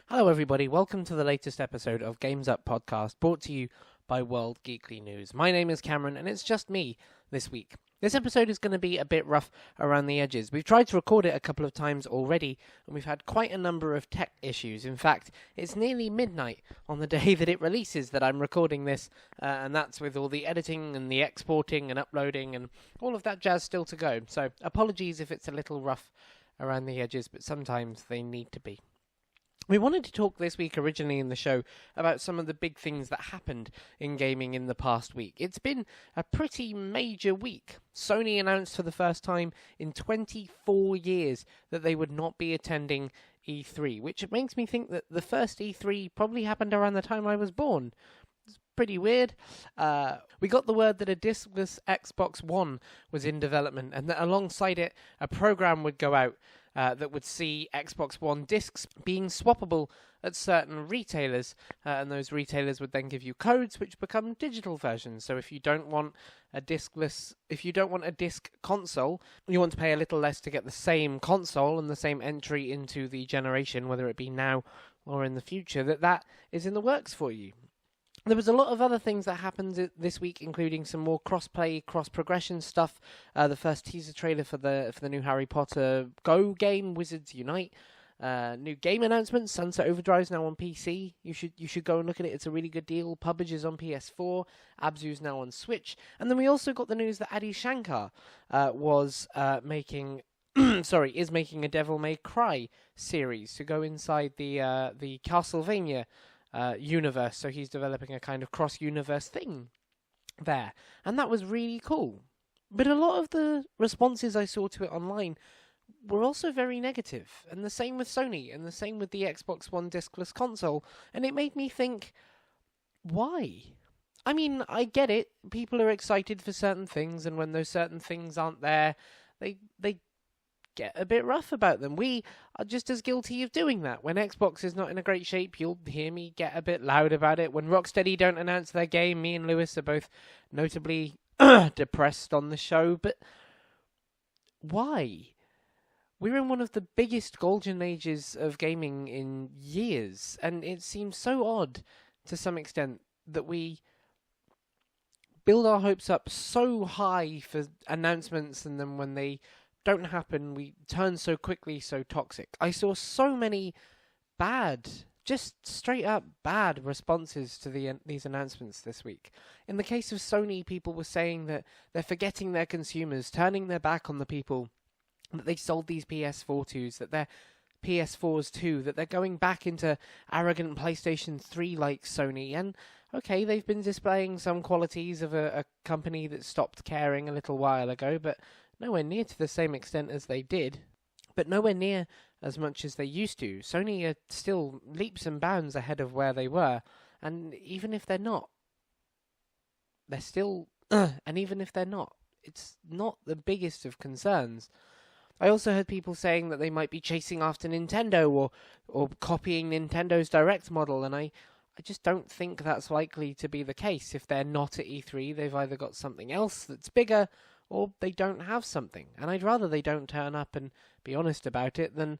Hello, everybody. Welcome to the latest episode of Games Up Podcast, brought to you by World Geekly News. My name is Cameron, and it's just me this week. This episode is going to be a bit rough around the edges. We've tried to record it a couple of times already, and we've had quite a number of tech issues. In fact, it's nearly midnight on the day that it releases that I'm recording this, and that's with all the editing and the exporting and uploading and all of that jazz still to go. So apologies if it's a little rough around the edges, but sometimes they need to be. We wanted to talk this week originally in the show about some of the big things that happened in gaming in the past week. It's been a pretty major week. Sony announced for the first time in 24 years that they would not be attending E3, which makes me think that the first E3 probably happened around the time I was born. It's pretty weird. We got the word that a discless Xbox One was in development, and that alongside it, a program would go out that would see Xbox One discs being swappable at certain retailers, and those retailers would then give you codes which become digital versions. So if you don't want a disc console, you want to pay a little less to get the same console and the same entry into the generation, whether it be now or in the future, that is in the works for you. There was a lot of other things that happened this week, including some more cross-play, cross-progression stuff. The first teaser trailer for the new Harry Potter Go game, Wizards Unite. New game announcements. Sunset Overdrive is now on PC. You should go and look at it. It's a really good deal. PUBG is on PS4. Abzu's now on Switch. And then we also got the news that Adi Shankar is making a Devil May Cry series to go inside the Castlevania universe, so he's developing a kind of cross-universe thing there, and that was really cool. But a lot of the responses I saw to it online were also very negative, and the same with Sony, and the same with the Xbox One discless console, and it made me think, why? I mean, I get it, people are excited for certain things, and when those certain things aren't there, they get a bit rough about them. We are just as guilty of doing that. When Xbox is not in a great shape, you'll hear me get a bit loud about it. When Rocksteady don't announce their game, me and Lewis are both notably depressed on the show. But why? We're in one of the biggest golden ages of gaming in years, and it seems so odd to some extent that we build our hopes up so high for announcements, and then when they don't happen, we turn so quickly so toxic. I saw so many just straight up bad responses to these announcements this week. In the case of Sony, people were saying that they're forgetting their consumers, turning their back on the people that they sold these PS4 to, that they're PS4s too, that they're going back into arrogant PlayStation 3 like Sony. And okay, they've been displaying some qualities of a company that stopped caring a little while ago, but nowhere near to the same extent as they did, but nowhere near as much as they used to. Sony are still leaps and bounds ahead of where they were, and even if they're not, they're still, and even if they're not, it's not the biggest of concerns. I also heard people saying that they might be chasing after Nintendo or copying Nintendo's Direct model, and I just don't think that's likely to be the case. If they're not at E3, they've either got something else that's bigger, or they don't have something. And I'd rather they don't turn up and be honest about it than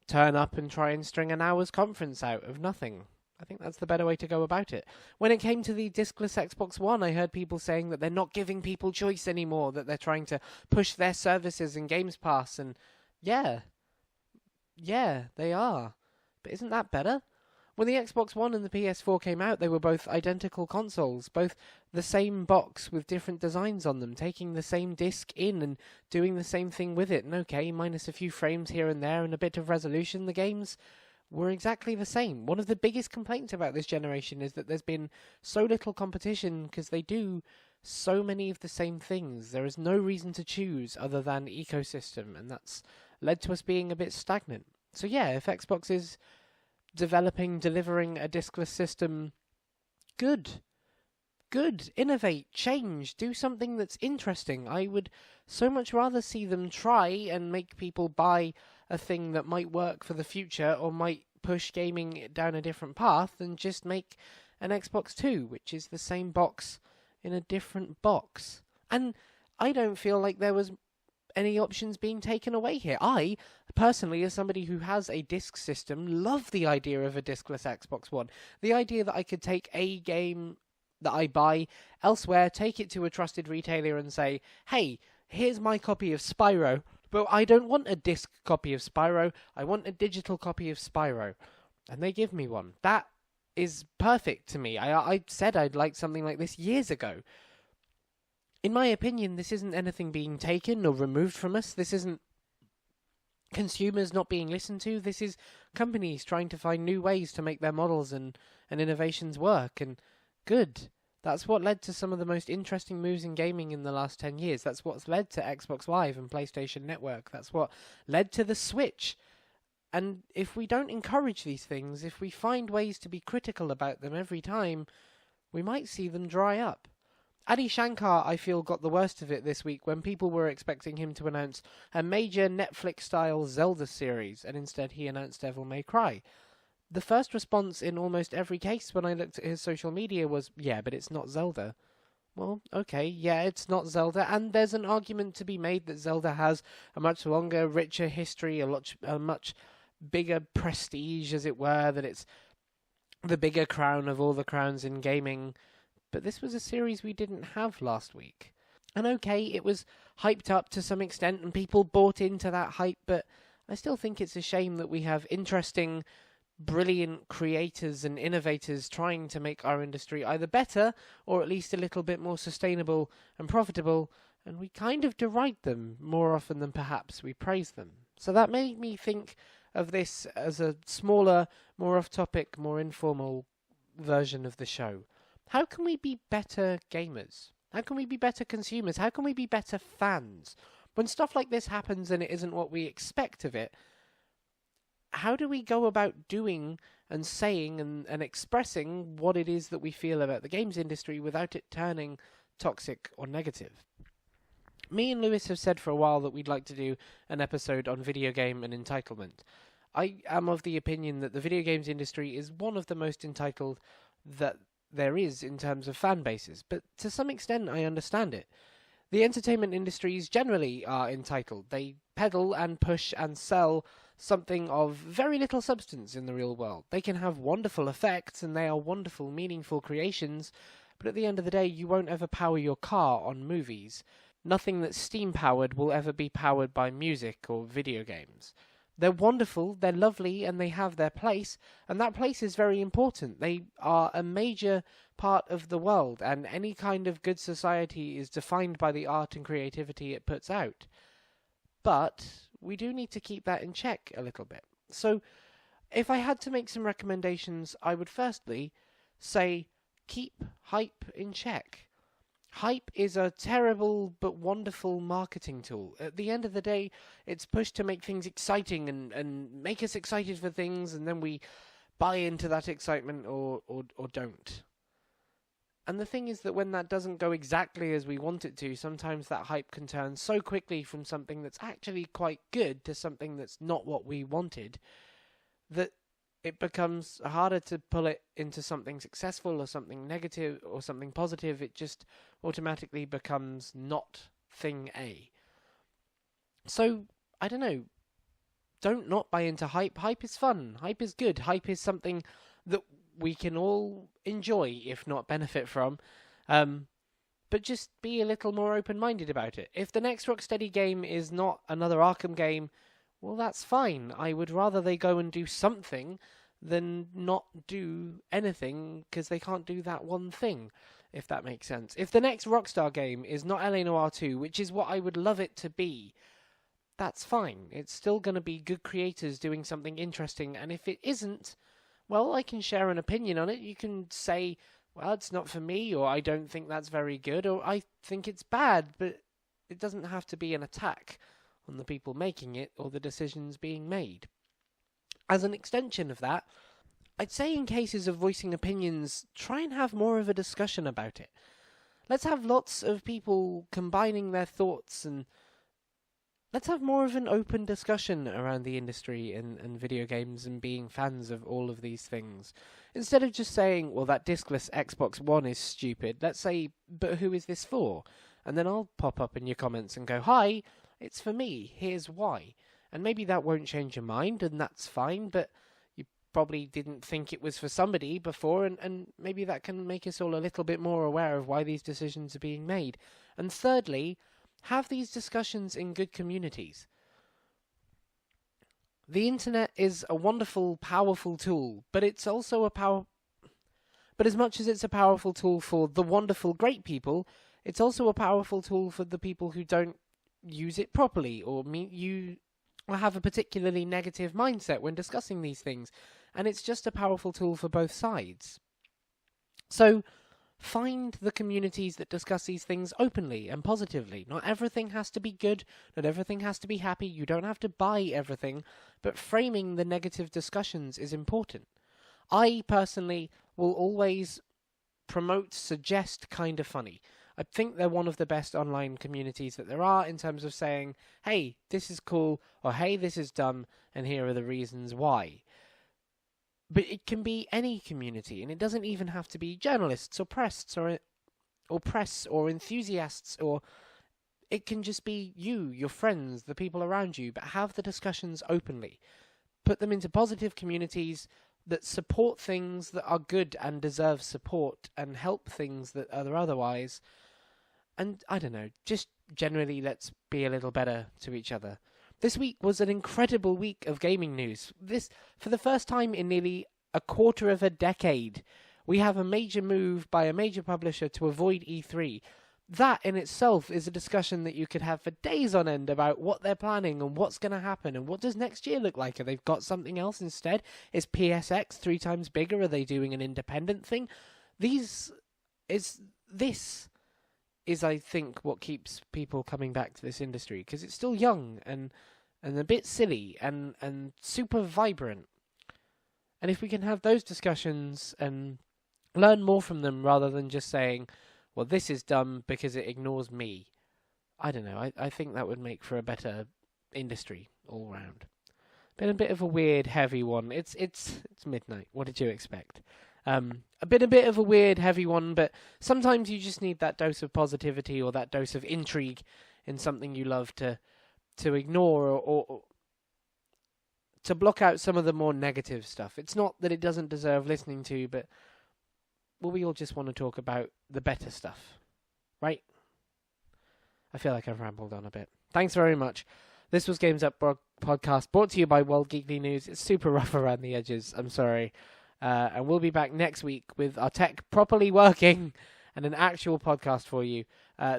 turn up and try and string an hour's conference out of nothing. I think that's the better way to go about it. When it came to the discless Xbox One, I heard people saying that they're not giving people choice anymore, that they're trying to push their services in Games Pass, and yeah, they are. But isn't that better? When the Xbox One and the PS4 came out, they were both identical consoles, both the same box with different designs on them, taking the same disc in and doing the same thing with it. And okay, minus a few frames here and there and a bit of resolution, the games were exactly the same. One of the biggest complaints about this generation is that there's been so little competition because they do so many of the same things. There is no reason to choose other than ecosystem, and that's led to us being a bit stagnant. So yeah, if Xbox is delivering a discless system, good, innovate, change, do something that's interesting. I would so much rather see them try and make people buy a thing that might work for the future or might push gaming down a different path than just make an Xbox 2, which is the same box in a different box. And I don't feel like there was any options being taken away here. I, personally, as somebody who has a disc system, love the idea of a discless Xbox One. The idea that I could take a game that I buy elsewhere, take it to a trusted retailer and say, hey, here's my copy of Spyro, but I don't want a disc copy of Spyro, I want a digital copy of Spyro. And they give me one. That is perfect to me. I said I'd like something like this years ago. In my opinion, this isn't anything being taken or removed from us. This isn't consumers not being listened to. This is companies trying to find new ways to make their models and innovations work. And good. That's what led to some of the most interesting moves in gaming in the last 10 years. That's what's led to Xbox Live and PlayStation Network. That's what led to the Switch. And if we don't encourage these things, if we find ways to be critical about them every time, we might see them dry up. Adi Shankar, I feel, got the worst of it this week when people were expecting him to announce a major Netflix-style Zelda series, and instead he announced Devil May Cry. The first response in almost every case when I looked at his social media was, yeah, but it's not Zelda. Well, okay, yeah, it's not Zelda, and there's an argument to be made that Zelda has a much longer, richer history, a much bigger prestige, as it were, that it's the bigger crown of all the crowns in gaming. But this was a series we didn't have last week. And okay, it was hyped up to some extent and people bought into that hype, but I still think it's a shame that we have interesting, brilliant creators and innovators trying to make our industry either better or at least a little bit more sustainable and profitable, and we kind of deride them more often than perhaps we praise them. So that made me think of this as a smaller, more off-topic, more informal version of the show. How can we be better gamers? How can we be better consumers? How can we be better fans? When stuff like this happens and it isn't what we expect of it, how do we go about doing and saying and expressing what it is that we feel about the games industry without it turning toxic or negative? Me and Lewis have said for a while that we'd like to do an episode on video game and entitlement. I am of the opinion that the video games industry is one of the most entitled that there is in terms of fan bases, but to some extent I understand it. The entertainment industries generally are entitled. They peddle and push and sell something of very little substance in the real world. They can have wonderful effects and they are wonderful, meaningful creations, but at the end of the day you won't ever power your car on movies. Nothing that's steam-powered will ever be powered by music or video games. They're wonderful, they're lovely, and they have their place, and that place is very important. They are a major part of the world, and any kind of good society is defined by the art and creativity it puts out. But we do need to keep that in check a little bit. So, if I had to make some recommendations, I would firstly say keep hype in check. Hype is a terrible but wonderful marketing tool. At the end of the day, it's pushed to make things exciting and make us excited for things, and then we buy into that excitement or don't. And the thing is that when that doesn't go exactly as we want it to, sometimes that hype can turn so quickly from something that's actually quite good to something that's not what we wanted, that it becomes harder to pull it into something successful or something negative or something positive. It just automatically becomes not thing A. So, I don't know. Don't not buy into hype. Hype is fun. Hype is good. Hype is something that we can all enjoy, if not benefit from. But just be a little more open-minded about it. If the next Rocksteady game is not another Arkham game, well, that's fine. I would rather they go and do something than not do anything, because they can't do that one thing, if that makes sense. If the next Rockstar game is not LA Noire 2, which is what I would love it to be, that's fine. It's still going to be good creators doing something interesting, and if it isn't, well, I can share an opinion on it. You can say, well, it's not for me, or I don't think that's very good, or I think it's bad, but it doesn't have to be an attack on the people making it or the decisions being made. As an extension of that, I'd say in cases of voicing opinions, try and have more of a discussion about it. Let's have lots of people combining their thoughts, and let's have more of an open discussion around the industry and video games and being fans of all of these things. Instead of just saying, well, that discless Xbox One is stupid, let's say, but who is this for? And then I'll pop up in your comments and go, hi, It's for me. Here's why. And maybe that won't change your mind, and that's fine, but you probably didn't think it was for somebody before, and maybe that can make us all a little bit more aware of why these decisions are being made. And thirdly, have these discussions in good communities. The internet is a wonderful, powerful tool, but it's also but as much as it's a powerful tool for the wonderful, great people, it's also a powerful tool for the people who don't use it properly or have a particularly negative mindset when discussing these things. And it's just a powerful tool for both sides. So find the communities that discuss these things openly and positively. Not everything has to be good, not everything has to be happy, you don't have to buy everything, but framing the negative discussions is important. I personally will always promote Suggest Kinda Funny. I think they're one of the best online communities that there are in terms of saying, hey, this is cool, or hey, this is dumb, and here are the reasons why. But it can be any community, and it doesn't even have to be journalists or press or enthusiasts, or it can just be you, your friends, the people around you, but have the discussions openly. Put them into positive communities that support things that are good and deserve support and help things that are otherwise. And I don't know, just generally let's be a little better to each other. This week was an incredible week of gaming news. For the first time in nearly a quarter of a decade, we have a major move by a major publisher to avoid E3. That in itself is a discussion that you could have for days on end about what they're planning and what's going to happen and what does next year look like. Have they got something else instead? Is PSX 3 times bigger? Are they doing an independent thing? This is, I think, what keeps people coming back to this industry, because it's still young and a bit silly and super vibrant. And if we can have those discussions and learn more from them rather than just saying, well, this is dumb because it ignores me, I don't know, I think that would make for a better industry all round. Been a bit of a weird, heavy one. It's midnight. What did you expect? A bit of a weird, heavy one, but sometimes you just need that dose of positivity or that dose of intrigue in something you love to ignore or to block out some of the more negative stuff. It's not that it doesn't deserve listening to, but we all just want to talk about the better stuff, right? I feel like I've rambled on a bit. Thanks very much. This was Games Up Podcast, brought to you by World Geekly News. It's super rough around the edges. I'm sorry. And we'll be back next week with our tech properly working and an actual podcast for you.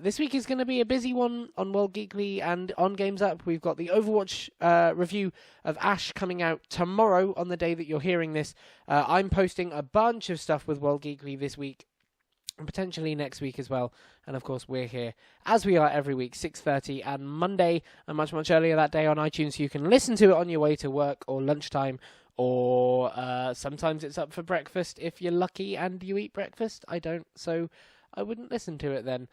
This week is going to be a busy one on World Geekly and on Games Up. We've got the Overwatch review of Ash coming out tomorrow on the day that you're hearing this. I'm posting a bunch of stuff with World Geekly this week and potentially next week as well. And of course, we're here as we are every week, 6:30 and Monday, and much earlier that day on iTunes, so you can listen to it on your way to work or lunchtime. Or sometimes it's up for breakfast if you're lucky and you eat breakfast. I don't, so I wouldn't listen to it then.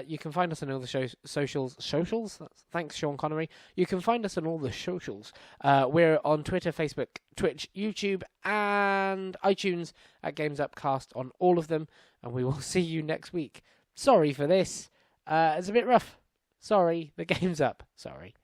You can find us on all the socials. Thanks, Sean Connery. You can find us on all the socials. We're on Twitter, Facebook, Twitch, YouTube, and iTunes at Games Upcast on all of them. And we will see you next week. Sorry for this. It's a bit rough. Sorry, the game's up. Sorry.